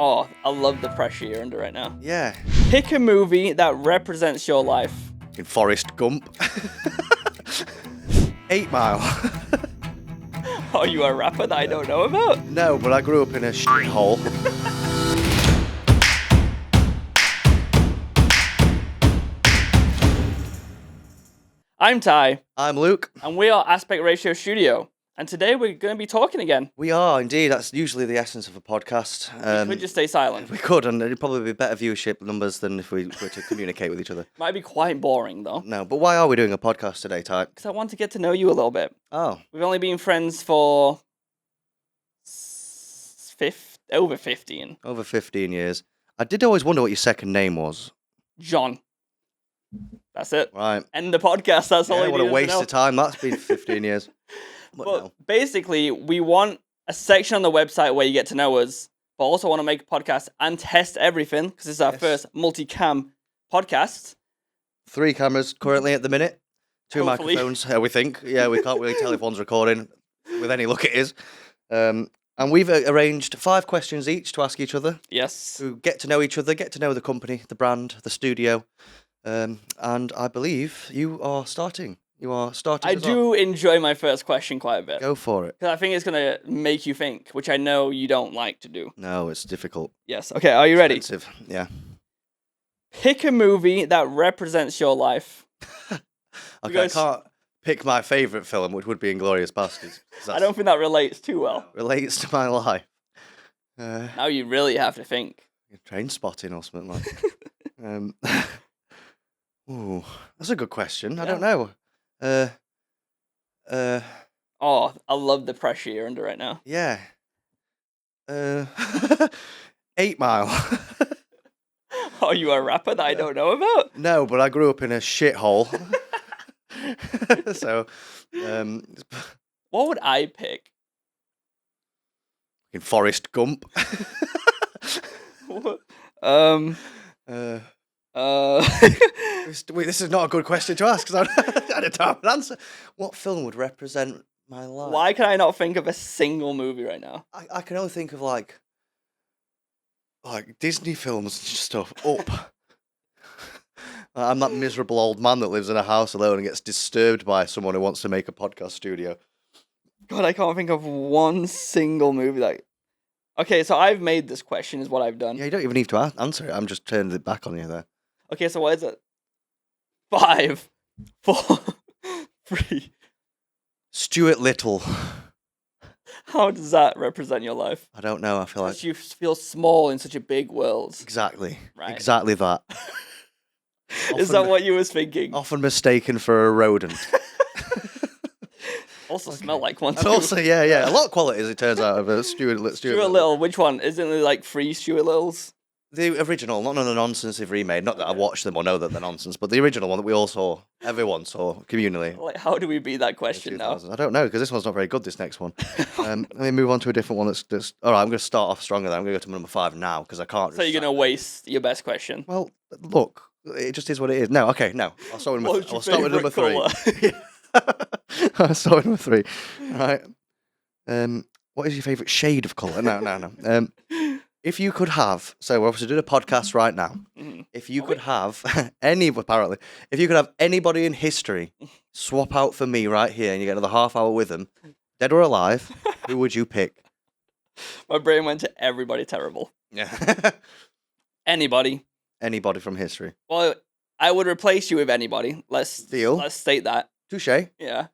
Oh, I love the pressure you're under right now. Yeah. Pick a movie that represents your life. In Forrest Gump. 8 Mile. Are you a rapper that I don't know about? No, but I grew up in a shithole. I'm Ty, I'm Luke. and we are Aspect Ratio Studio. And today we're going to be talking again. We are, indeed. That's usually the essence of a podcast. We could just stay silent. We could, and it'd probably be better viewership numbers than if we were to communicate with each other. Might be quite boring, though. No, but why are we doing a podcast today, Ty? Because I want to get to know you a little bit. Oh, We've only been friends for over 15. over 15 years. I did always wonder what your second name was. John. That's it. Right. End the podcast. That's all Yeah, I what a waste of time. That's been 15 years. But no. Basically, we want a section on the website where you get to know us, but also want to make a podcast and test everything, because this is our first multi-cam podcast. 3 cameras currently at the minute. 2 Hopefully. microphones, we think. Yeah, we can't really tell if one's recording. With any luck, it is. And we've arranged 5 questions each to ask each other. Yes. To get to know each other, get to know the company, the brand, the studio. And I believe you are starting. You are starting. I do enjoy my first question quite a bit. Go for it. Because I think it's going to make you think, which I know you don't like to do. No, it's difficult. Yes. Okay, are you ready? Expensive. Yeah. Pick a movie that represents your life. Okay, I can't pick my favourite film, which would be Inglourious Basterds. I don't think that relates too well. Relates to my life. Now you really have to think. Train spotting or something like. Ooh, that's a good question. I don't know. Oh, I love the pressure you're under right now. Yeah. 8 Mile. Are you a rapper that I don't know about? No, but I grew up in a shithole. So, what would I pick? in Forrest Gump. This is not a good question to ask because I don't have an answer. What film would represent my life? Why can I not think of a single movie right now? I can only think of like Disney films and stuff. Up. I'm that miserable old man that lives in a house alone and gets disturbed by someone who wants to make a podcast studio. God, I can't think of one single movie that... Okay, so I've made this question, is what I've done. Yeah, you don't even need to answer it. I'm just turning it back on you there. Okay, so what is it? 5, 4, 3. Stuart Little. How does that represent your life? I don't know. I feel like... Because you feel small in such a big world. Exactly. Right. Exactly that. Is that what you was thinking? Often mistaken for a rodent. Also smell like one too. And also, yeah. A lot of qualities, it turns out, of a Stuart Little, which one? Isn't there like 3 Stuart Littles? The original, not none of the nonsense they've remade. Not that I watched them or know that they're nonsense, but the original one that we all saw, everyone saw, communally. Like, how do we beat that question now? I don't know, because this one's not very good, this next one. Let me move on to a different one that's... All right, I'm going to start off stronger then. I'm going to go to number 5 now, because I can't... So you're going to waste your best question? Well, look, it just is what it is. No, okay, no. I'll start with number 3. I'll start with number 3. All right. What is your favourite shade of colour? No. If you could have, so we're obviously doing a podcast right now. Mm-hmm. If you could have if you could have anybody in history swap out for me right here, and you get another half hour with them, dead or alive, who would you pick? My brain went to everybody terrible. Yeah. Anybody Anybody from history. Well, I would replace you with anybody. Let's state that. Touché. Yeah.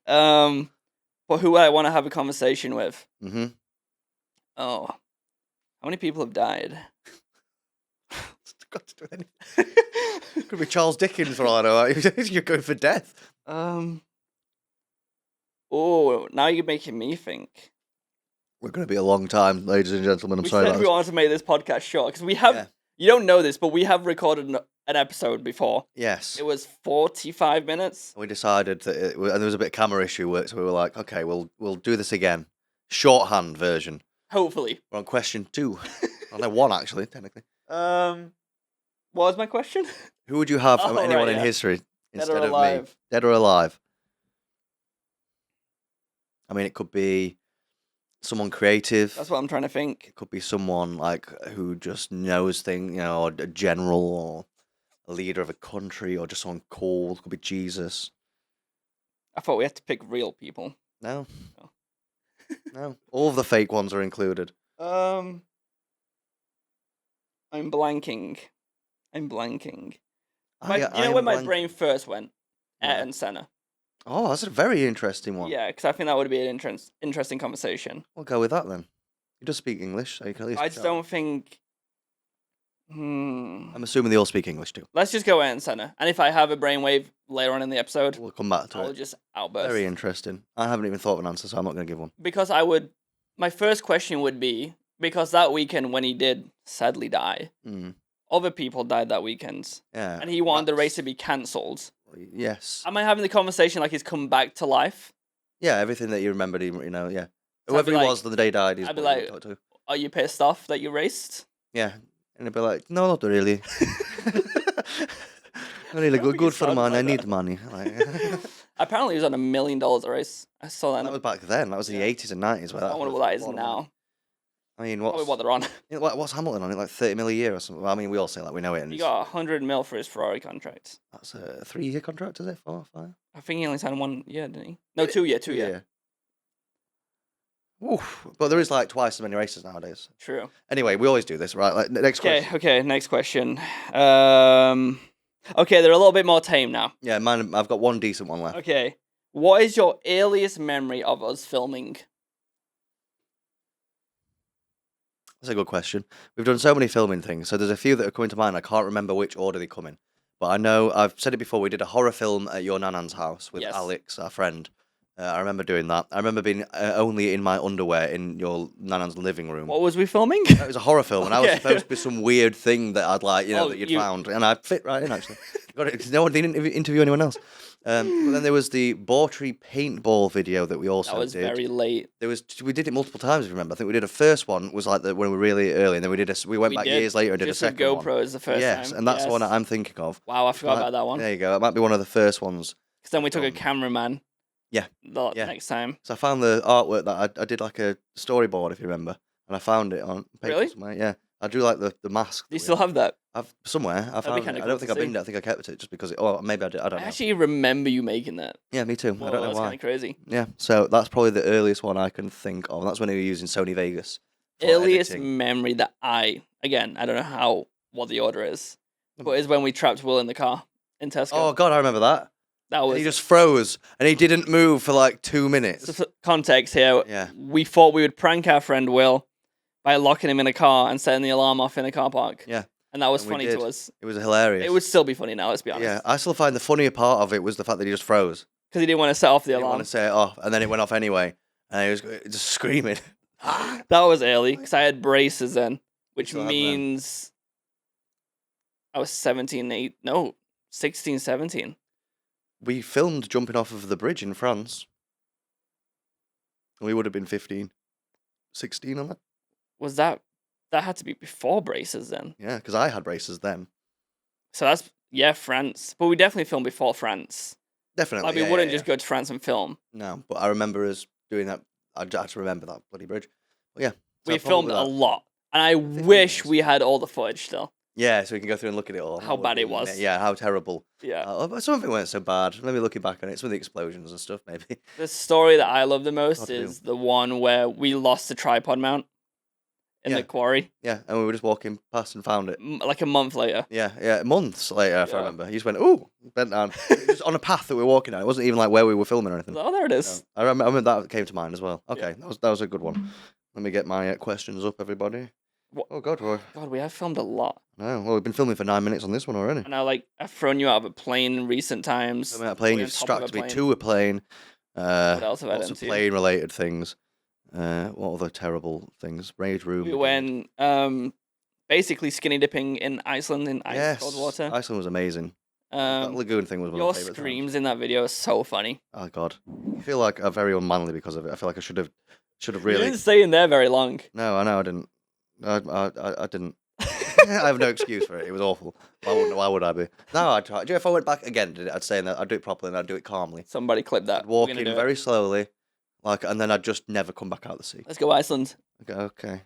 But who would I want to have a conversation with? Mm-hmm. Oh, how many people have died? Got to do anything. Could be Charles Dickens for all I know. You're going for death. Oh, now you're making me think. We're going to be a long time, ladies and gentlemen. I'm sorry. We said we wanted to make this podcast short because we have. Yeah. You don't know this, but we have recorded an episode before. Yes. It was 45 minutes. We decided that, and there was a bit of camera issue work, so we were like, okay, we'll do this again. Shorthand version. Hopefully. We're on question 2. No, 1 actually, technically. What was my question? Who would you have of anyone in history instead of me? Dead or alive? I mean, it could be Someone creative. That's what I'm trying to think. It could be someone like who just knows things, or a general or a leader of a country or just someone cool. It could be Jesus. I thought we had to pick real people. No. Oh. No. All of the fake ones are included. I'm blanking. You know where my brain first went? Ayrton Senna. Oh, that's a very interesting one. Yeah, because I think that would be an interesting conversation. We'll go with that then. You just speak English, so you can at least. I just don't think. I'm assuming they all speak English too. Let's just go Ayrton Senna, and if I have a brainwave later on in the episode, we'll come back to it. I'll just outburst. Very interesting. I haven't even thought of an answer, so I'm not going to give one. Because my first question would be, because that weekend when he did sadly die, other people died that weekend. Yeah. And he wanted the race to be cancelled. Yes. Am I having the conversation like he's come back to life? Yeah, everything that you remembered, yeah. So whoever he was the day he died, I'd be like, are you pissed off that you raced? Yeah. And he'd be like, no, not really. Really good for the money. I need money. Apparently, he was on $1 million a race. I saw that. That was back then. That was in the 80s and 90s. I wonder what that is now. I mean, probably what they're on. What's Hamilton on? Like 30 mil a year or something. Well, I mean, we all say that we know it. And he got 100 mil for his Ferrari contract. That's a 3-year contract, is it? 4 or 5? I think he only signed 1 year, didn't he? No, 2 year. 2 year. Oof. But there is like twice as many races nowadays. True. Anyway, we always do this, right? Like next question. Okay. Next question. Okay, they're a little bit more tame now. Yeah, mine. I've got one decent one left. Okay. What is your earliest memory of us filming? That's a good question. We've done so many filming things, so there's a few that are coming to mind. I can't remember which order they come in. But I know, I've said it before, we did a horror film at your nanan's house with Alex, our friend. I remember doing that. I remember being only in my underwear in your nanan's living room. What was we filming? It was a horror film, and I was supposed to be some weird thing that I'd like, that you'd found. And I fit right in, actually. Got it, because no one didn't interview anyone else. But then there was the Bawtry paintball video that we also did. That was very late. We did it multiple times, if you remember. I think we did a first one, was like when we were really early, and then we went back years later and did a second GoPro one. GoPro is the first time. Yes, and that's the one that I'm thinking of. Wow, I forgot about that one. There you go. It might be one of the first ones. Because then we took a cameraman. Yeah. Next time. So I found the artwork that I did like a storyboard, if you remember, and I found it on paper. Really? Somewhere. Yeah. I drew like the mask. Do you still have that? I've somewhere. I found it. I don't think I've been there. I think I kept it just because maybe I did. I don't know. I actually remember you making that. Yeah, me too. I don't know that's why. kind of crazy. Yeah, so that's probably the earliest one I can think of. That's when we were using Sony Vegas. Earliest memory that I don't know what the order is, but is when we trapped Will in the car in Tesco. Oh God, I remember that. He just froze and he didn't move for like 2 minutes. So for context here, we thought we would prank our friend Will by locking him in a car and setting the alarm off in a car park. Yeah. And that was funny to us. It was hilarious. It would still be funny now, let's be honest. Yeah, I still find the funnier part of it was the fact that he just froze. Because he didn't want to set off the alarm. He didn't want to set it off, and then it went off anyway. And he was just screaming. That was early, because I had braces then, which means I was 16, 17. We filmed jumping off of the bridge in France. We would have been 15, 16 on that. Was that had to be before braces then? Yeah, because I had braces then. So that's, France. But we definitely filmed before France. Definitely. Like, we wouldn't just go to France and film. No, but I remember us doing that. I just remember that bloody bridge. But yeah. So we filmed a lot. And I wish we had all the footage still. Yeah, so we can go through and look at it all. How bad it was. Yeah, how terrible. Yeah. Some of it weren't so bad. Maybe looking back on it, some of the explosions and stuff, maybe. The story that I love the most is the one where we lost the tripod mount in the quarry. Yeah, and we were just walking past and found it. Like a month later. Yeah, months later, if I remember. He just went, ooh, bent down. Just on a path that we were walking down. It wasn't even like where we were filming or anything. Oh, there it is. No. I remember that came to mind as well. Okay, that was a good one. Let me get my questions up, everybody. What? Oh, God, we have filmed a lot. No, well, we've been filming for 9 minutes on this one already. And I've thrown you out of a plane in recent times. Out of a plane, you've strapped me to a plane. What else have I done lots of plane-related things. What other terrible things? Rage room. We went basically skinny dipping in Iceland in ice cold water. Iceland was amazing. That lagoon thing was one of my favorite Your screams in that video are so funny. Oh God, I feel like I'm very unmanly because of it. I feel like I should have really. You didn't stay in there very long. No, I know I didn't. I didn't. I have no excuse for it. It was awful. Why would I be? No, I'd try. If I went back again, I'd say that I'd do it properly and I'd do it calmly. Somebody clip that. I'd walk in very slowly. Like, and then I'd just never come back out of the sea. Let's go Iceland. Okay.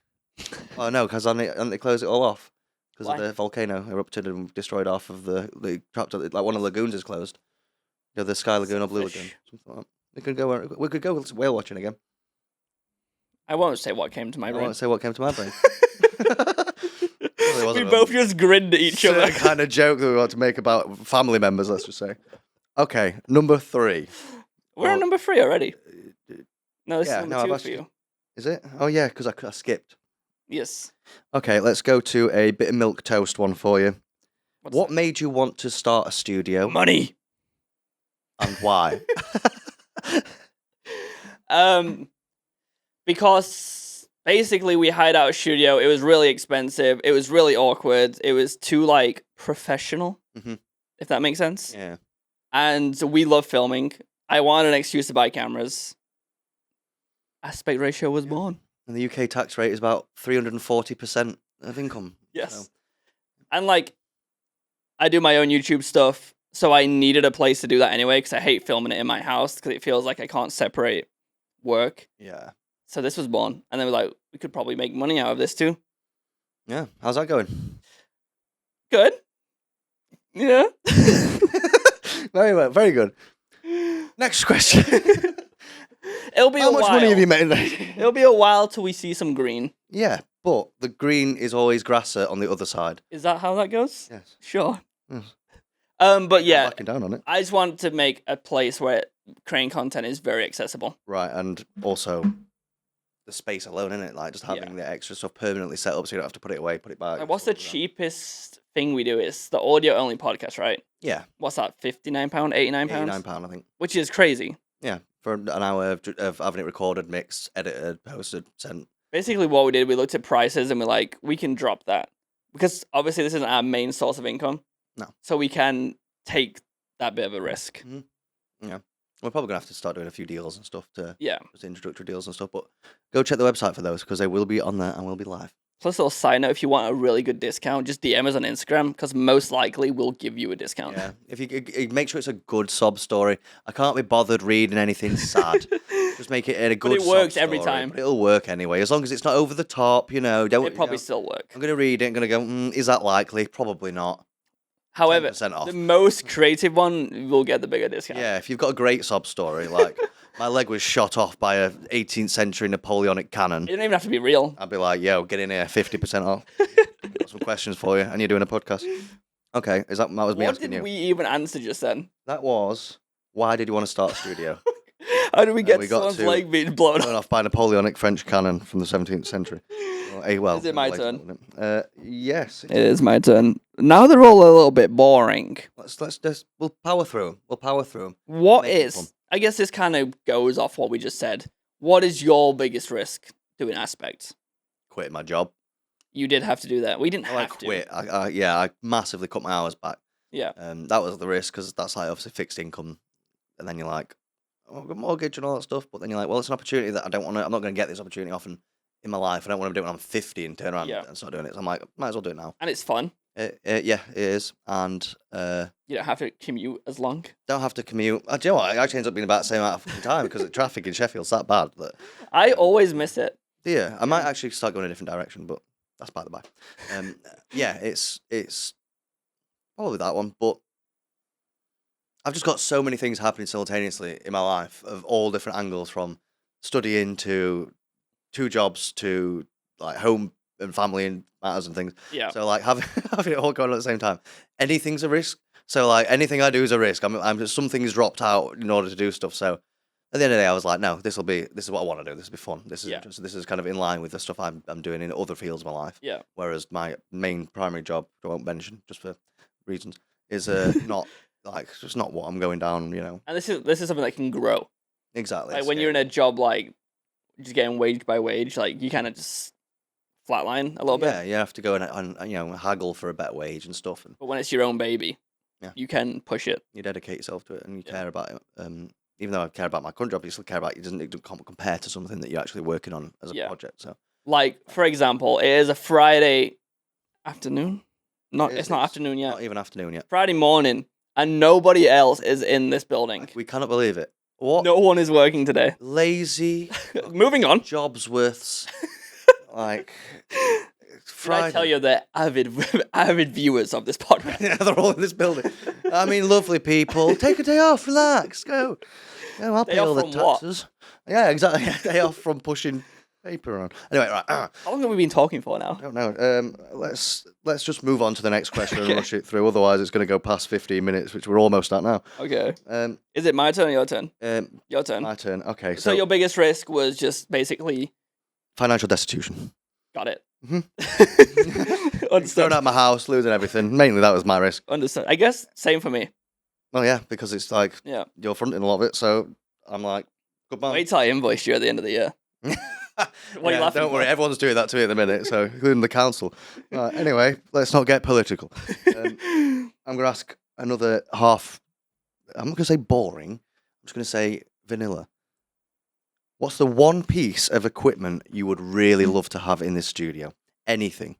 Oh no, because they close it all off because Why? of the volcano erupted and destroyed half of the trapped. Like one of the lagoons is closed. The Sky Lagoon or Blue Lagoon, Selfish. something like that. We could go whale watching again. I won't say what came to my I brain. won't say what came to my brain. We both just grinned at each other. Kind of joke that we want to make about family members. Let's just say. Okay, number 3. We're on number 3 already. No, this is I've number 2 for actually- you. Is it? Oh yeah, because I skipped. Yes. Okay, let's go to a bit of milk toast one for you. What's What that? made you want to start a studio Money. and why? Because basically we hired out a studio. It was really expensive. It was really awkward. It was too like professional, Mhm. if that makes sense. Yeah. And we love filming. I wanted an excuse to buy cameras. Aspect ratio was born. And the UK tax rate is about 340% of income. Yes. So, And like, I do my own YouTube stuff, so I needed a place to do that anyway because I hate filming it in my house because it feels like I can't separate work. yeah. So this was born, and then we're like, we could probably make money out of this too. Yeah. How's that going? Good. Yeah. Very well. Very good. Next question. It'll be How a much while. money have you made? It'll be a while till we see some green. Yeah, but the green is always grasser on the other side. Is that how that goes? Yes. Sure. Yes. But yeah, I'm backing down on it. I just want to make a place where creating content is very accessible. Right, and also the space alone, in it, like just having the extra stuff permanently set up so you don't have to put it away, put it back. Like, what's the cheapest thing we do? It's the audio only podcast, right? Yeah, What's that? £59, £89? £89, I think. Which is crazy. Yeah, for an hour of having it recorded, mixed, edited, posted, sent. Basically, what we did, we looked at prices and we're like, we can drop that because obviously this isn't our main source of income. No. So we can take that bit of a risk. Yeah, we're probably gonna have to start doing a few deals and stuff to Yeah. just introductory deals and stuff. But go check the website for those because they will be on there and will be live. Plus, a little side note: if you want a really good discount, just DM us on Instagram because most likely we'll give you a discount. Yeah, if you make sure it's a good sob story. I can't be bothered reading anything sad. Just make it in a good. But it works sob every story. time. But it'll work anyway, as long as it's not over the top. Don't. It probably still work. I'm gonna read it. I'm gonna go. Is that likely? Probably not. However, 10% off. the most creative one will get the bigger discount. Yeah, if you've got a great sob story, like my leg was shot off by a 18th century Napoleonic cannon, It don't even have to be real. I'd be like, yo, get in here, 50% off. Got some questions for you, and you're doing a podcast. Okay, that was me What asking did you. we even answer just then? That was, why did you want to start a studio? How did we get we got someone's to- leg being blown Blown off? off by a Napoleonic French cannon from the 17th century. Well, Is it my later, turn? wasn't it? Yes. It is my turn. Now they're all a little bit boring. We'll power through them. We'll power through them. What Make it fun. is? I guess this kind of goes off what we just said. What is your biggest risk doing aspects? Quit my job. You did have to do that. We didn't I have to. quit. I massively cut my hours back. Yeah. That was the risk because that's like obviously fixed income, and then you're like, oh, I've got mortgage and all that stuff. But then you're like, well, it's an opportunity that I don't want to. I'm not going to get this opportunity often in my life. I don't want to do it when I'm 50 and turn around and start doing it. So I'm like, might as well do it now. And it's fun. Yeah, it is, and You don't have to commute as long. don't have to commute. Do you know what? It actually ends up being about the same amount of fucking time because the traffic in Sheffield's that bad. That I always miss it. yeah, I might actually start going a different direction, but that's by the by. Yeah, it's probably that one, but I've just got so many things happening simultaneously in my life of all different angles, from studying to 2 jobs to like home and family and matters and things. Yeah. So like having it all going on at the same time, anything's a risk. So like anything I do is a risk. I'm something's dropped out in order to do stuff. So at the end of the day, I was like, no, this is what I want to do. This will be fun. This is interesting. This is kind of in line with the stuff I'm doing in other fields of my life. Yeah. Whereas my main primary job, I won't mention just for reasons, is not like it's just not what I'm going down. And this is something that can grow. Exactly. Like when you're in a job like just getting wage by wage, like you kind of just flatline a little bit. Yeah, you have to go and haggle for a better wage and stuff, and But when it's your own baby, you can push it. you dedicate yourself to it and you care about it. Even though I care about my current job, you still care about it. It doesn't compare to something that you're actually working on as a project. So Like, for example, it is a Friday afternoon. It's not afternoon yet. Not even afternoon yet. Friday morning, and nobody else is in this building. We cannot believe it. What? No one is working today. Lazy Moving on. Jobsworths. Like, Did Friday. I tell you they're avid viewers of this podcast? Yeah, they're all in this building. I mean, lovely people. Take a day off, relax, go. No, I'll Day pay off all the from what? taxes. Yeah, exactly. Day off from pushing paper around. Anyway, right. How long have we been talking for now? I don't know. Let's just move on to the next question and rush it through. Otherwise, it's going to go past 15 minutes, which we're almost at now. Okay. Is it my turn or your turn? Your turn. My turn. Okay. So your biggest risk was just basically financial destitution. got it. Mm-hmm. Understood. Throwing out my house, losing everything. Mainly that was my risk. Understood. I guess same for me. Well, yeah, because it's like you're fronting a lot of it. So I'm like, good man. Wait till I invoice you at the end of the year. What are you laughing don't worry, for? everyone's doing that to me at the minute, so including the council. Anyway, let's not get political. I'm going to ask another half. I'm not going to say boring. I'm just going to say vanilla. What's the one piece of equipment you would really love to have in this studio? Anything.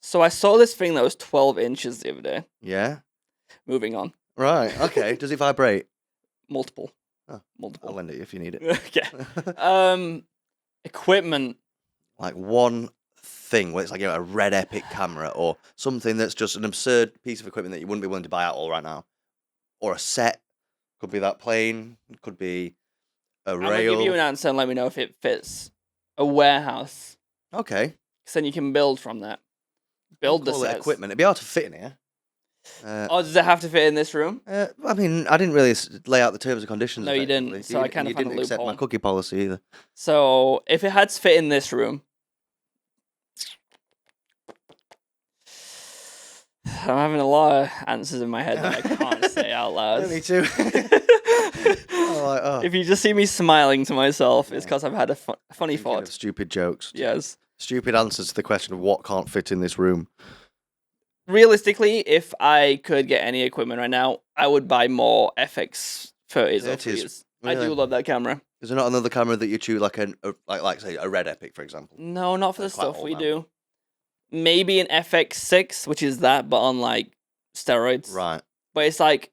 So I saw this thing that was 12 inches the other day. Yeah? Moving on. Right, okay. Does it vibrate? Multiple. Oh, Multiple. I'll lend it if you need it. Okay. Equipment. Like one thing where it's like a Red Epic camera or something that's just an absurd piece of equipment that you wouldn't be willing to buy at all right now. Or a set. Could be that plane. It could be a rail. I'm going to give you an answer and let me know if it fits. A warehouse. Okay. Because then you can build from that. Build the sets. Equipment. It'd be hard to fit in here. Does it have to fit in this room? I mean, I didn't really lay out the terms and conditions. No, you didn't. So I kind of found a didn't accept my loophole. cookie policy either. So if it had to fit in this room, I'm having a lot of answers in my head that I can't say out loud. Me too. If you just see me smiling to myself, it's because I've had a funny thought. Stupid jokes. Yes. Stupid answers to the question of what can't fit in this room. Realistically, if I could get any equipment right now, I would buy more FX 30s or 3s. I do love that camera. Is there not another camera that you choose, like say a Red Epic, for example? No, not for the stuff we do. Maybe an FX6, which is that, but on like steroids. Right. But it's like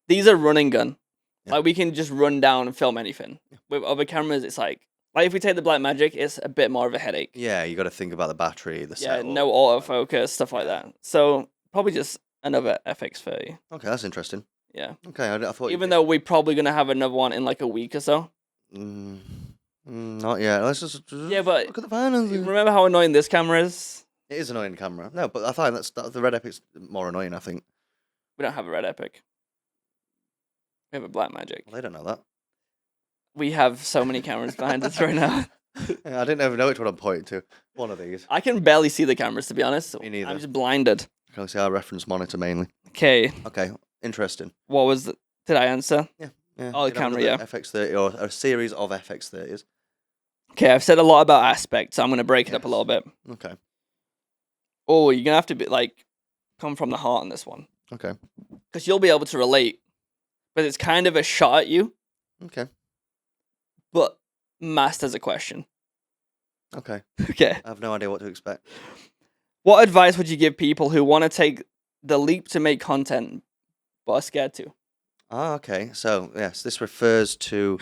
these are run and gun. Yeah. Like we can just run down and film anything. Yeah. With other cameras, it's like if we take the Blackmagic, it's a bit more of a headache. Yeah, you got to think about the battery, the set. No autofocus, stuff like that. So probably just another FX30. Okay, that's interesting. Yeah. Okay, I thought. Even though we're probably gonna have another one in like a week or so. Not yet. Let's just but look at the finances. Remember how annoying this camera is? It is annoying camera. No, but I find the Red Epic's more annoying. I think we don't have a Red Epic. We have a Blackmagic. Well, they don't know that. We have so many cameras behind us right now. Yeah, I didn't even know which one I'm pointing to. One of these. I can barely see the cameras, to be honest. Me neither. I'm just blinded. I can see our reference monitor mainly. Okay. Okay, interesting. What was the... Did I answer? Yeah. Oh, the camera, yeah. FX30 or a series of FX30s. Okay, I've said a lot about aspects, so I'm going to break it up a little bit. Okay. Oh, you're going to have to be come from the heart on this one. Okay. Because you'll be able to relate. But it's kind of a shot at you. Okay. But masked as a question. Okay. Okay. I have no idea what to expect. What advice would you give people who want to take the leap to make content but are scared to? Okay. So, yes, this refers to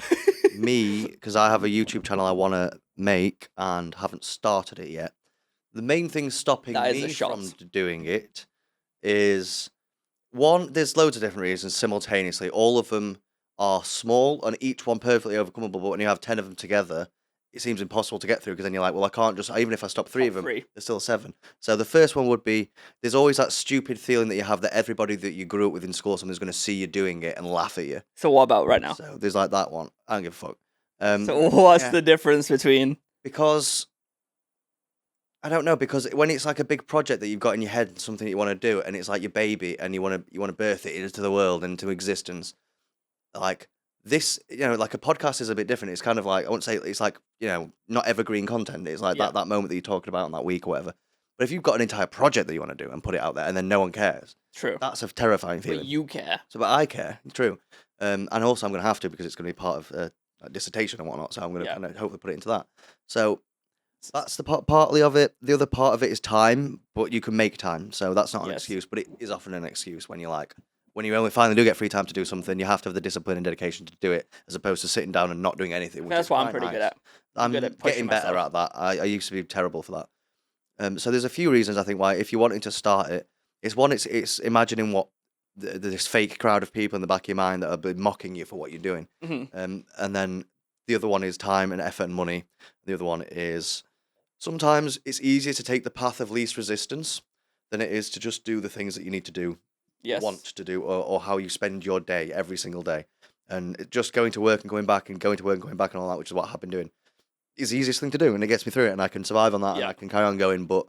me because I have a YouTube channel I want to make and haven't started it yet. The main thing stopping me from doing it is, one, there's loads of different reasons simultaneously. All of them are small and each one perfectly overcomable, but when you have 10 of them together, it seems impossible to get through because then you're like, well, I can't just, even if I stop three of them, there's still 7. So the first one would be, there's always that stupid feeling that you have that everybody that you grew up with in school, someone's going to see you doing it and laugh at you. So what about right now? So there's like that one. I don't give a fuck. So what's the difference between? Because, I don't know, because when it's like a big project that you've got in your head, something that you want to do, and it's like your baby, and you want to birth it into the world, into existence, like this, like a podcast is a bit different. It's kind of like, I won't say it's like, not evergreen content. It's like that moment that you're talking about in that week or whatever. But if you've got an entire project that you want to do and put it out there, and then no one cares, true, that's a terrifying feeling. But you care. But I care, true. And also I'm going to have to because it's going to be part of a dissertation and whatnot. So I'm going to kind of hopefully put it into that. So that's the partly of it. The other part of it is time, but you can make time. So that's not an excuse, but it is often an excuse when you're like, when you only finally do get free time to do something, you have to have the discipline and dedication to do it, as opposed to sitting down and not doing anything. Which That's is what I'm quite pretty nice. good at. I'm good at pushing getting better myself. at that. I used to be terrible for that. So there's a few reasons I think why, if you're wanting to start it, it's imagining what this fake crowd of people in the back of your mind that have been mocking you for what you're doing. And then the other one is time and effort and money. The other one is sometimes it's easier to take the path of least resistance than it is to just do the things that you need to do, want to do, or how you spend your day every single day. And just going to work and going back and going to work and going back and all that, which is what I've been doing, is the easiest thing to do, and it gets me through it, and I can survive on that, and I can carry on going. But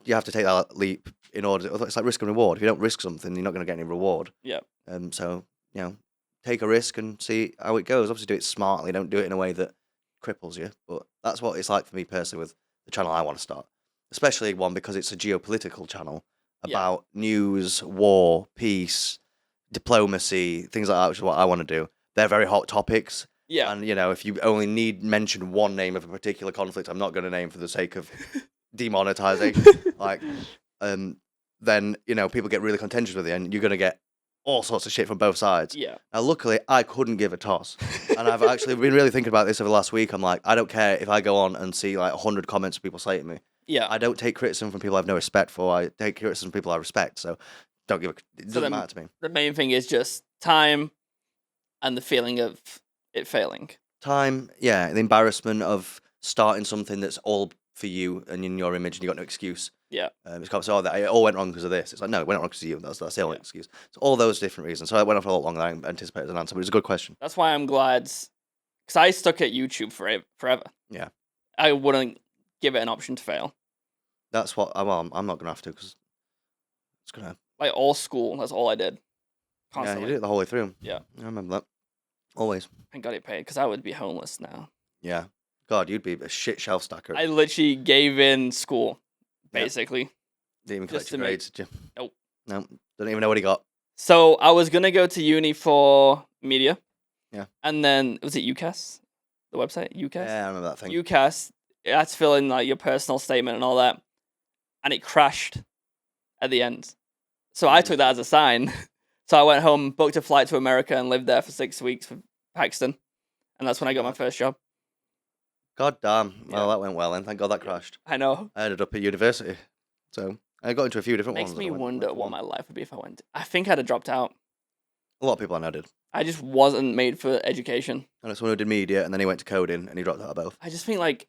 you have to take that leap in order. It's like risk and reward. If you don't risk something, you're not going to get any reward. Yeah. So take a risk and see how it goes. Obviously, do it smartly. Don't do it in a way that cripples you. But that's what it's like for me personally with the channel I want to start, especially one because it's a geopolitical channel about news, war, peace, diplomacy, things like that, which is what I want to do. They're very hot topics. Yeah. And, if you only mention one name of a particular conflict, I'm not going to name for the sake of demonetization. Then, people get really contentious with it, and you're going to get all sorts of shit from both sides. Yeah. Now, luckily, I couldn't give a toss. And I've actually been really thinking about this over the last week. I'm like, I don't care if I go on and see like 100 comments people say to me. Yeah. I don't take criticism from people I have no respect for. I take criticism from people I respect. So it doesn't matter to me. The main thing is just time and the feeling of it failing. Time, the embarrassment of starting something that's all for you and in your image, and you got no excuse. Yeah. It's kind of it all went wrong because of this. It's like, no, it went wrong because of you. That's the only excuse. So all those different reasons. So I went off a lot longer than I anticipated an answer, but it's a good question. That's why I'm glad, because I stuck at YouTube forever. Yeah. I wouldn't give it an option to fail. That's what I'm not going to have to, because it's going to... Like all school, that's all I did. Constantly. Yeah, you did it the whole way through. Yeah. I remember that. Always. I got it paid, because I would be homeless now. Yeah. God, you'd be a shit shelf stacker. I literally gave in school, basically. Didn't even collect your grades, did you? Nope. No, don't even know what he got. So I was going to go to uni for media. Yeah. And then, was it UCAS? The website? UCAS? Yeah, I remember that thing. UCAS, you had to fill in like your personal statement and all that. And it crashed at the end. So I took that as a sign. So I went home, booked a flight to America, and lived there for 6 weeks with Paxton. And that's when I got my first job. God damn. Well, that went well, and thank God that crashed. I know. I ended up at university. So I got into a few different Makes ones. me wonder what my life would be if I went. I think I'd have dropped out. A lot of people I know did. I just wasn't made for education. I know someone who did media, and then he went to coding, and he dropped out of both. I just think like...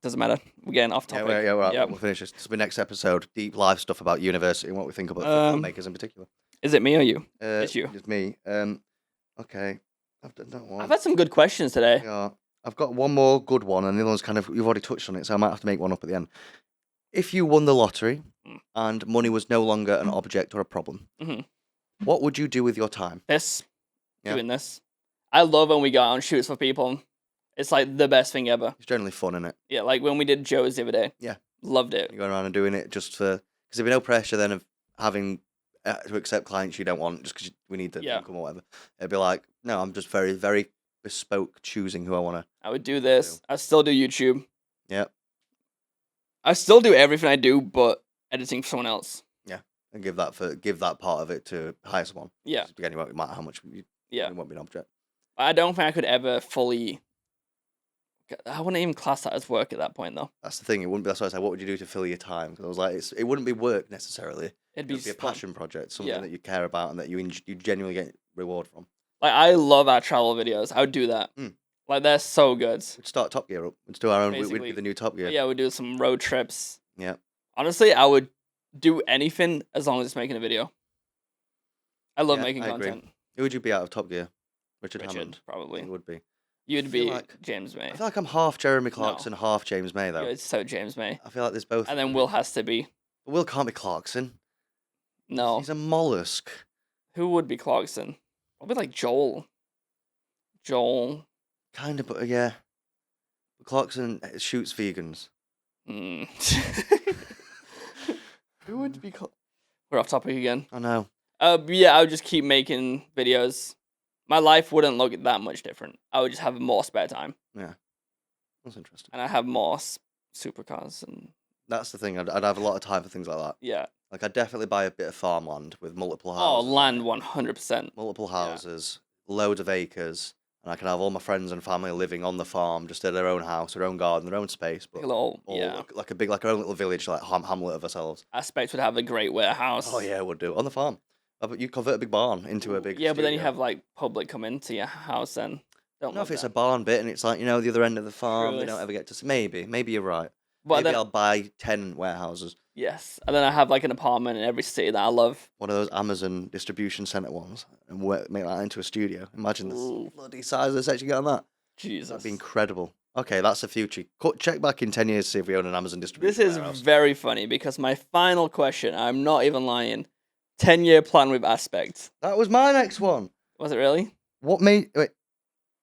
Doesn't matter. We're getting off topic. We'll finish this. This will be next episode. Deep live stuff about university and what we think about filmmakers in particular. Is it me or you? It's you. It's me. Okay. I've done that one. I've had some good questions today. Yeah. I've got one more good one, and the other one's kind of, you've already touched on it, so I might have to make one up at the end. If you won the lottery and money was no longer an object or a problem, what would you do with your time? Doing this. I love when we go out and shoot for people. It's like the best thing ever. It's generally fun, isn't it? Yeah, like when we did Joe's the other day. Yeah. Loved it. You're going around and doing it just for... Because there'd be no pressure then of having to accept clients you don't want just because we need the income or whatever. It'd be like, no, I'm just very, very bespoke choosing who I want to... I would do this. I still do YouTube. Yeah. I still do everything I do, but editing for someone else. Yeah. And give that part of it to hire someone. Yeah. Again, it won't matter how much it won't be an object. I don't think I could ever fully... I wouldn't even class that as work at that point, though. That's the thing. It wouldn't be. That's why I said, what would you do to fill your time? Because I was like, it wouldn't be work necessarily. It'd be a passion project, something that you care about and that you genuinely get reward from. Like, I love our travel videos. I would do that. Like, they're so good. We'd start Top Gear up. We'd do our own. Basically. We'd be the new Top Gear. Yeah, we'd do some road trips. Yeah. Honestly, I would do anything as long as it's making a video. I love making content. Agree. Who would you be out of Top Gear? Richard Hammond. Probably. He would be. You'd be James May. I feel like I'm half Jeremy Clarkson, half James May, though. You're so James May. I feel like there's both. And then Will has to be. Will can't be Clarkson. No. He's a mollusk. Who would be Clarkson? Probably like Joel. Kind of, but yeah. Clarkson shoots vegans. Who would be... We're off topic again. I know. Yeah, I would just keep making videos. My life wouldn't look that much different. I would just have more spare time. Yeah. That's interesting. And I have more supercars and That's the thing. I'd have a lot of time for things like that. Yeah. Like, I'd definitely buy a bit of farmland with multiple Oh, houses. land 100%. Multiple Yeah. houses, loads of acres, and I can have all my friends and family living on the farm, just at their own house, their own garden, their own space, but Like a little, all yeah. like our own little village, like hamlet of ourselves. Aspect would have a great warehouse. Oh yeah, would do on the farm. But you convert a big barn into a big Yeah, but then you studio. have like public come into your house and don't No, love if it's that. a barn bit and it's like, the other end of the farm, True, they don't it's- ever get to see. Maybe you're right. But Maybe then, I'll buy 10 warehouses. yes, and then I have like an apartment in every city that I love. One of those Amazon distribution center ones, and make that into a studio. Imagine Ooh. the bloody size of the set you get on that. Jesus. That'd be incredible. Okay, that's the future. Check back in 10 years to see if we own an Amazon distribution This is warehouse. very funny because my final question, I'm not even lying, 10-year plan with Aspect. That was my next one. Was it really? What made... Wait,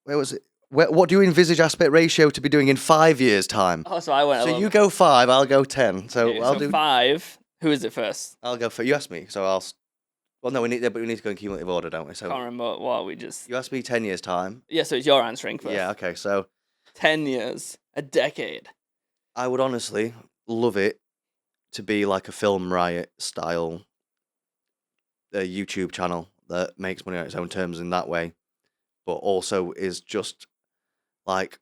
where was it? What do you envisage aspect ratio to be doing in 5 years' time? Oh, so I went a So little you go 5, I'll go 10. So okay, I'll so do... 5. Who is it first? I'll go for... You asked me, so I'll... Well, no, we need to go in cumulative order, don't we? So Can't remember what we just... you asked me 10 years' time. Yeah, so it's your answering first. Yeah, okay, so 10 years. A decade. I would honestly love it to be like a Film Riot style YouTube channel that makes money on its own terms in that way, but also is just like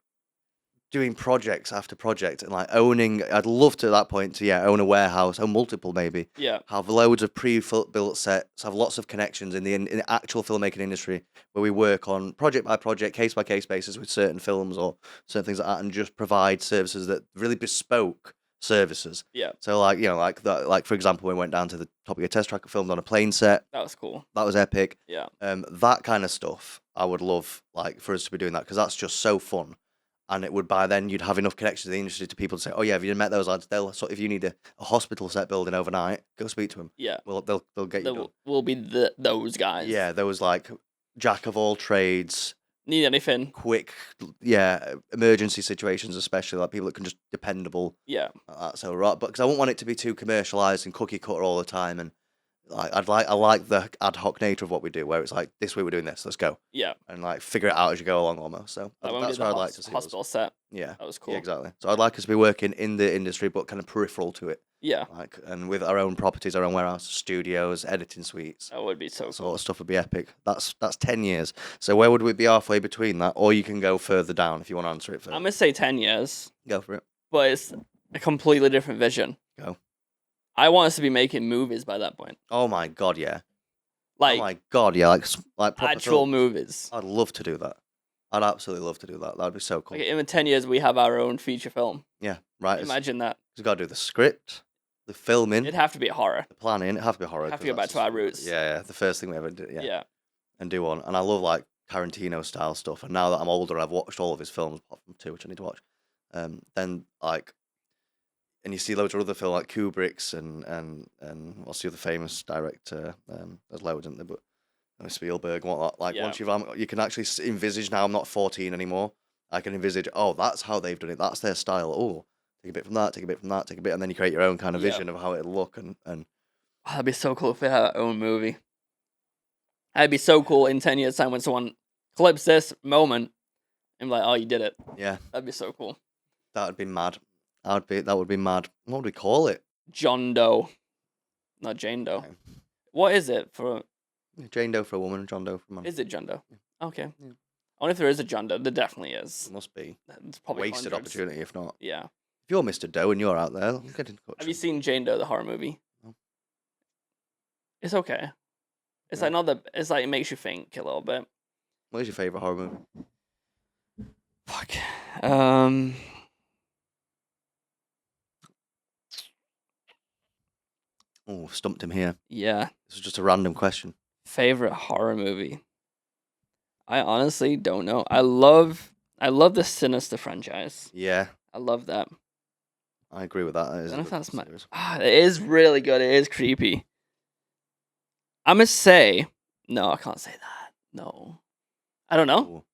doing projects after project and like owning. I'd love to at that point to own a warehouse, own multiple maybe. Yeah. Have loads of pre-built sets, have lots of connections in the actual filmmaking industry where we work on project by project, case by case basis with certain films or certain things like that, and just provide services that really bespoke services. Yeah. So like for example, when we went down to the Top Gear test track, filmed on a plane set. That was cool. That was epic. Yeah. That kind of stuff, I would love like for us to be doing that because that's just so fun. And it would by then you'd have enough connections to the industry to people to say, oh yeah, have you met those lads? If you need a hospital set building overnight, go speak to them. Yeah. Well, they'll get you done. We'll be those guys. Yeah, there was like jack of all trades, Need anything? quick, emergency situations especially, like people that can just dependable. Yeah. Like that. So right, but because I won't want it to be too commercialized and cookie cutter all the time, and I like the ad hoc nature of what we do, where it's like this week we're doing this, let's go. Yeah. And like figure it out as you go along almost. So Like when we that's did what the I'd like to see. hospital set. Yeah. That was cool. Yeah, exactly. So I'd like us to be working in the industry, but kind of peripheral to it. Yeah. Like, and with our own properties, our own warehouse, studios, editing suites. That would be so That cool. sort of stuff would be epic. That's 10 years. So where would we be halfway between that? Or you can go further down if you want to answer it first. I'm gonna say 10 years, Go for it. but it's a completely different vision. Go. I want us to be making movies by that point. Oh my god, yeah. Like oh my god, yeah. Like proper actual film. movies. I'd love to do that. I'd absolutely love to do that. That'd be so cool. Like in 10 years, we have our own feature film. Yeah, right. Imagine that. We've got to do the script, the filming, It'd have to be a horror. the planning. It'd have to be horror. Have to 'cause go back that's to our roots. Yeah, the first thing we ever did. Yeah. Yeah. And do one. And I love like Tarantino style stuff. And now that I'm older, I've watched all of his films, apart from 2, which I need to watch. Then like, and you see loads of other films like Kubrick's and what's the other famous director? There's loads, isn't there? But Spielberg and whatnot. Like Yeah. once you can actually envisage. Now I'm not 14 anymore. I can envisage. Oh, that's how they've done it. That's their style. Oh, take a bit from that. Take a bit from that. Take a bit, and then you create your own kind of Yeah. vision of how it'll look. And Oh, that'd be so cool if we had our own movie. That'd be so cool in 10 years' time when someone clips this moment and be like, oh, you did it. yeah, That'd be so cool. that would be mad. That would be mad. What would we call it? John Doe. Not Jane Doe. Okay. What is it for? Jane Doe for a woman, John Doe for a man. Is it John Doe? Okay. Yeah. I wonder if there is a John Doe. There definitely is. It must be It's probably wasted hundreds. opportunity if not. Yeah. If you're Mr. Doe and you're out there, get in touch. Have you seen Jane Doe, the horror movie? No. It's okay. It's Yeah. like not the. It's like it makes you think a little bit. What is your favorite horror movie? Fuck. Oh, stumped him here. Yeah. This is just a random question. Favorite horror movie. I honestly don't know. I love the Sinister franchise. Yeah, I love that. I agree with that. That I is don't know a if good that's my. series. It is really good. It is creepy. I'm gonna say no. I can't say that. No, I don't know. Ooh.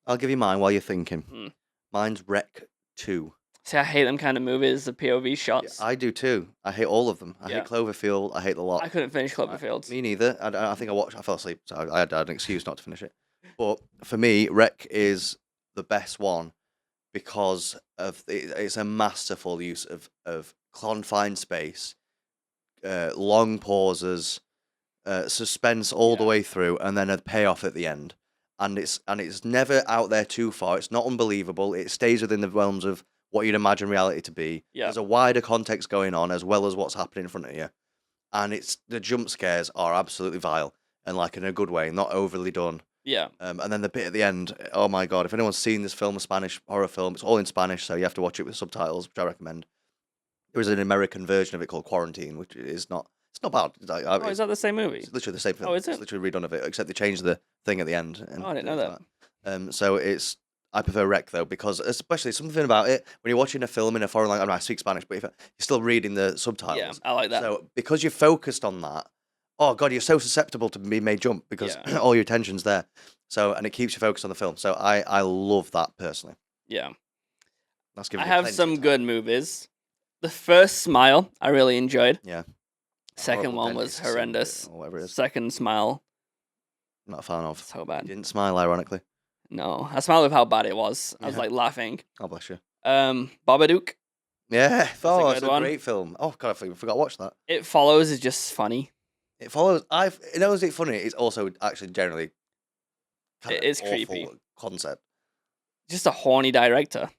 I'll give you mine while you're thinking. Hmm. Mine's Rec 2. See, I hate them kind of movies. The POV Yeah, shots. I do too. I hate all of them. I Yeah. hate Cloverfield. I hate the lot. I couldn't finish Cloverfield. Me neither. I think I fell asleep, so I had an excuse not to finish it. But for me, Rec is the best one because it's a masterful use of confined space, long pauses, suspense all the way through, and then a payoff at the end. And it's never out there too far. It's not unbelievable. It stays within the realms of what you'd imagine reality to be. Yeah. There's a wider context going on as well as what's happening in front of you. And the jump scares are absolutely vile and like in a good way, not overly done. Yeah. And then the bit at the end, oh my God, if anyone's seen this film, a Spanish horror film, it's all in Spanish, so you have to watch it with subtitles, which I recommend. There is an American version of it called Quarantine, which is not, it's not bad. Is that the same movie? It's literally the same film. Oh, is it? It's literally redone of it, except they changed the thing at the end. Oh, I didn't know that. So I prefer Rec though, because especially something about it, when you're watching a film in a foreign language, I mean, I speak Spanish, but if you're still reading the subtitles. Yeah, I like that. So because you're focused on that, oh God, you're so susceptible to being made jump because all your attention's there. So, and it keeps you focused on the film. So I love that personally. Yeah. That's giving I have some good movies. The first Smile, I really enjoyed. Yeah. Second one was horrendous. Or whatever it is. Second Smile. Not a fan of. So bad. You didn't smile, ironically. No, I smiled with how bad it was. I was like laughing. Oh, bless you. Babadook. Yeah, it's a one. great film. Oh God, I forgot to watch that. It Follows is just funny. It Follows. It knows it's funny. It's also actually generally. It is creepy. Concept. Just a horny director.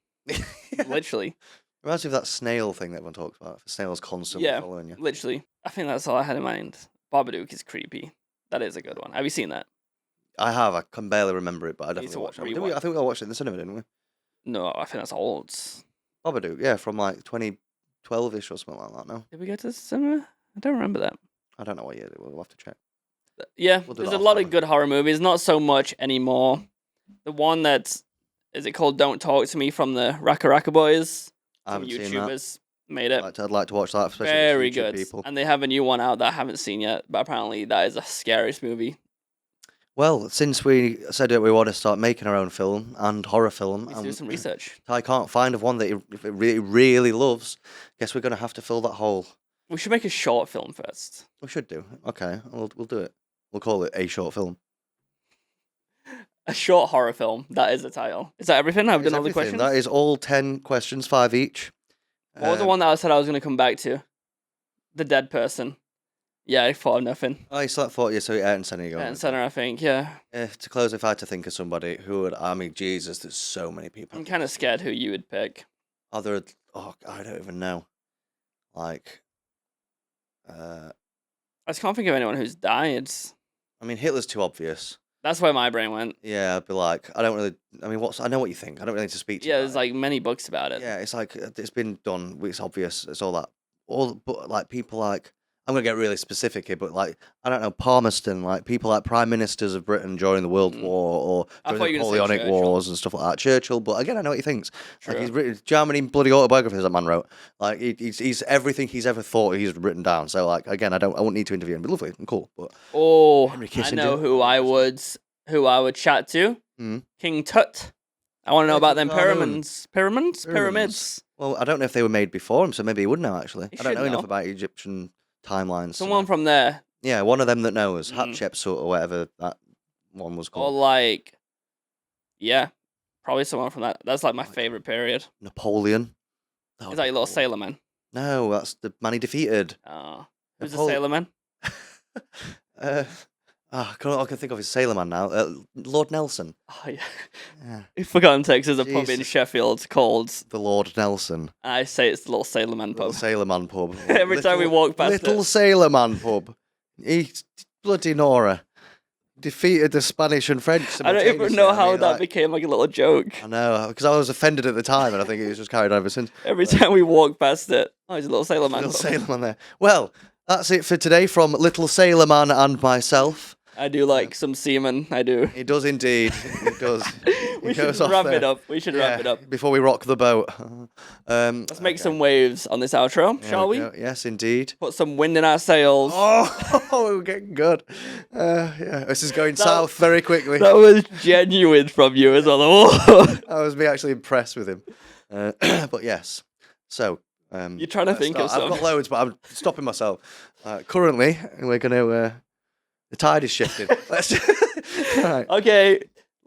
Literally. Reminds me of that snail thing that everyone talks about. The snail's constantly following you. Literally. I think that's all I had in mind. Babadook is creepy. That is a good one. Have you seen that? I have. I can barely remember it, but I definitely watched it. I think we all watched it in the cinema, didn't we? No, I think that's old. Babadook, yeah, from like 2012-ish or something like that, no? Did we go to the cinema? I don't remember that. I don't know what year. We'll have to check. Yeah, there's a lot of good horror movies. Not so much anymore. The one is it called Don't Talk to Me from the Raka Raka Boys? I haven't seen that. YouTubers made it. I'd like to watch that, especially Very with good. people. And they have a new one out that I haven't seen yet, but apparently that is the scariest movie. Well, since we said that we want to start making our own film and horror film, Let's do some research. I can't find one that he really, really loves. Guess we're going to have to fill that hole. We should make a short film first. We should do. Okay, we'll do it. We'll call it a short film. A short horror film. That is the title. Is that everything? I've done all the questions? That is all 10 questions, 5 each. What was the one that I said I was going to come back to? The dead person. Yeah, I thought of nothing. Oh, you still thought, so Ayrton Senna you go. Ayrton Senna, I think, yeah. To close, if I had to think of somebody who would, I mean, Jesus, there's so many people. I'm kind of scared who you would pick. I don't even know. Like, I just can't think of anyone who's died. I mean, Hitler's too obvious. That's where my brain went. Yeah, I'd be like, I don't really. I mean, I know what you think. I don't really need to speak to you. Yeah, there's like many books about it. Yeah, it's like it's been done. It's obvious. It's all that. But like people like I'm gonna get really specific here, but like I don't know Palmerston, like people like prime ministers of Britain during the World War or during the Napoleonic Wars and stuff like that. Churchill, but again, I know what he thinks. True. Like he's written Germany bloody autobiographies that man wrote. Like he's everything he's ever thought he's written down. So like again, I won't need to interview him. But lovely and cool. But Henry Kissinger, I know who I would chat to. King Tut. I want to know about them pyramids. Well, I don't know if they were made before him, so maybe he would know, actually. I don't know enough about Egyptian timelines. Someone from there. Yeah, one of them that knows. Hatshepsut or whatever that one was called. Or like, yeah, probably someone from that. That's like my favourite period. Napoleon. Is that your little sailor man? No, that's the man he defeated. Oh. Who's the sailor man? I can think of his sailor man now. Lord Nelson. Oh, yeah. I've forgotten Texas, a pub in Sheffield called the Lord Nelson. I say it's the Little Sailor Man pub. Sailor Man pub. Every time we walk past Little Sailor Man pub. He bloody Nora defeated the Spanish and French. I don't even know how that became like a little joke. I know, because I was offended at the time, and I think it was just carried on ever since. Every time we walk past it, he's a Little Sailor Man. Little Sailor Man there. Well, that's it for today from Little Sailor Man and myself. I do like some semen. I do. He does indeed. He does. We should wrap it up. We should wrap it up before we rock the boat. Let's make some waves on this outro, shall we? Yes, indeed. Put some wind in our sails. Oh, we're getting good. Yeah, this is going south very quickly. That was genuine from you as well. That was me actually impressed with him. But yes, so. You're trying to think of something. I've got loads, but I'm stopping myself. Currently, we're going to. The tide is shifting. Right. Okay,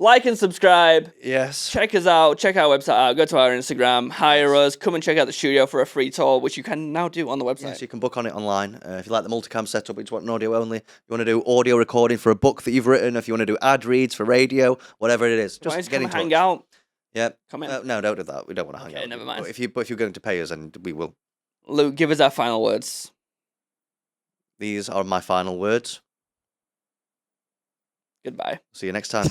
Like and subscribe. Yes. Check us out. Check our website out. Go to our Instagram. Hire us. Come and check out the studio for a free tour, which you can now do on the website. Yes, you can book on it online. If you like the multicam setup, you just want an audio only. You want to do audio recording for a book that you've written. If you want to do ad reads for radio, whatever it is, just get in touch. Hang out. Yeah. Come in. No, don't do that. We don't want to hang out. Never mind. But if you're going to pay us, and we will. Luke, give us our final words. These are my final words. Goodbye. See you next time.